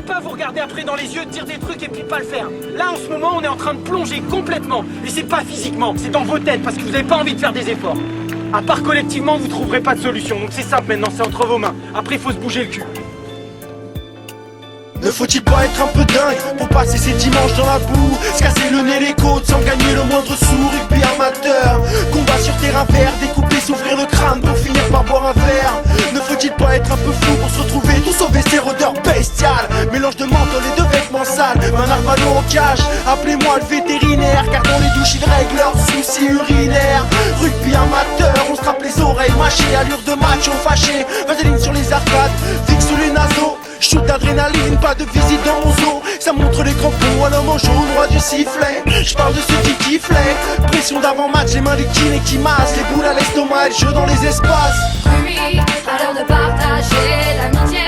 pas vous regarder après dans les yeux, dire des trucs et puis pas le faire. Là en ce moment on est en train de plonger complètement. Et c'est pas physiquement, c'est dans vos têtes parce que vous n'avez pas envie de faire des efforts. À part collectivement vous trouverez pas de solution. Donc c'est simple maintenant, c'est entre vos mains. Après il faut se bouger le cul. Ne faut-il pas être un peu dingue pour passer ses dimanches dans la boue, se casser le nez les côtes sans gagner le moindre sou? Rugby amateur, combat sur terrain vert, découper, s'ouvrir le crâne pour finir par boire un verre. Ne faut-il pas être un peu fou pour se retrouver tout sauver ces rôdeurs bestiales? Mélange de menthol et de vêtements sales, un arvalo au cache. Appelez-moi le vétérinaire, car dans les douches ils règlent leurs soucis urinaires. Rugby amateur, on se rappe les oreilles mâchées, allure de macho fâché. Vaseline sur les arcades, fixe les naseaux. Shoot d'adrénaline, pas de visite dans mon zoo. Ça montre les crampons, un homme en jaune, roi du sifflet. J'parle de ceux qui kifflaient. Pression d'avant-match, les mains du kiné qui massent. Les boules à l'estomac et le jeu dans les espaces. Rugby, à l'heure de partager l'amitié.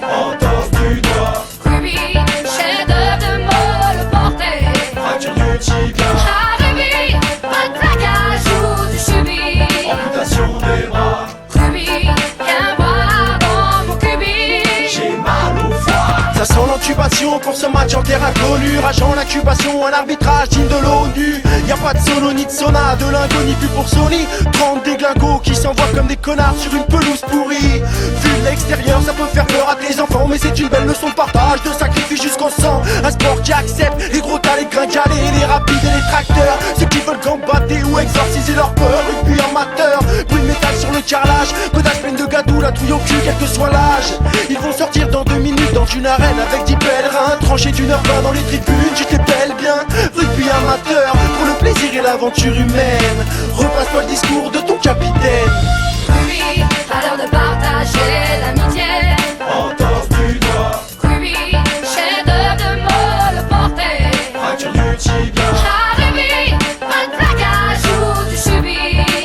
En danse du doigt, Rugby, chef-d'œuvre de molle portée. fracture du tibia, Ah, rugby, pas de plaquage ou du chubby. amputation des bras. Rugby, viens voir dans mon cubi. J'ai mal au foie. Ça sent l'intubation pour ce match en terre inconnue. Rageant l'incubation, un arbitrage digne de l'ONU. Y'a pas de solo ni de sauna, de lingot ni plus pour Sony. 30 déglingos qui s'envoient comme des connards sur une pelouse pourrie. Vu de l'extérieur, ça peut faire peur à tes enfants, mais c'est une belle leçon de partage, de sacrifice jusqu'au sang. Un sport qui accepte les gros tas, les gringalés, les rapides et les tracteurs. Ceux qui veulent combattre ou exorciser leur peur. Rugby amateur, bruit de métal sur le carrelage. Godage pleine de gadou, la trouille au cul, quel que soit l'âge. Ils vont sortir dans 2 minutes dans une arène avec 10 pèlerins. Tranchés d'1h20 dans les tribunes, tu t'épelles bien. Rugby amateur, pour le plaisir et l'aventure humaine. Repasse-toi le discours de ton capitaine. Rugby, à l'heure de partager l'amitié. En danse du doigt, Rugby, chef-d'œuvre de molle portée. fracture du tibia, Ah, rugby, pas de plaquage ou du chubby.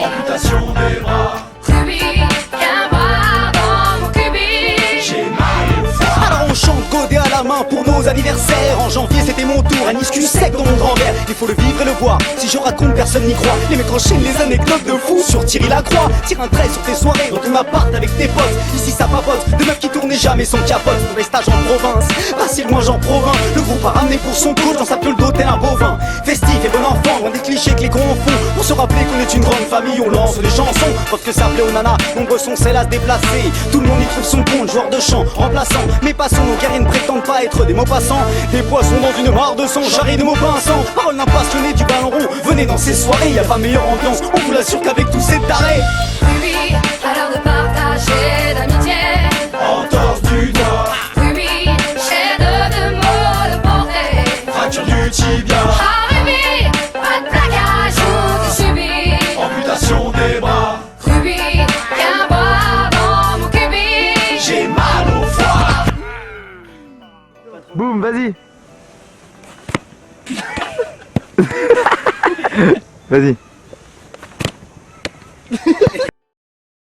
amputation des bras. Rugby, viens voir dans mon cubi. J'ai mal au foie. Alors on chante godé à la main pour nos anniversaires. En janvier c'était mon tour, un iscu sec dans mon grand verre. Il faut le vivre et le voir, si je raconte personne n'y croit. Les mecs enchaînent les anecdotes de fou sur Thierry Lacroix. Tire un trait sur tes soirées, dans ton appart avec tes potes. Ici ça papote, de meufs qui tournaient jamais sans capote. Pour les stages en province, pas si loin j'en provins. Le groupe a ramené pour son coach dans sa piole d'hôtel un bovin. Festif et bon enfant, loin des clichés que les cons font. Pour se rappeler qu'on est une grande famille, on lance des chansons. Preuve que ça plaît aux nanas, nombreux sont celles à se déplacer. Tout le monde y trouve son compte, joueur de chant, remplaçant. Mais passons, nos guerriers ne prétendent pas être des mots passants. Des poissons dans une mare de sang, jarry de mots pinçants. Parole d'un passionné du ballon rond, venez dans ces soirées, y a pas meilleure ambiance. On vous l'assure qu'avec tous ces tarés. Rugby, à l'heure de partager l'amitié. En danse du doigt, Rugby, chef-d'œuvre de molle portée. fracture du tibia, Ah, rugby, pas de plaquage ou du chubby. amputation des bras. Rugby, viens voir dans mon cubi. J'ai mal au foie. Boum, vas-y. Vas-y.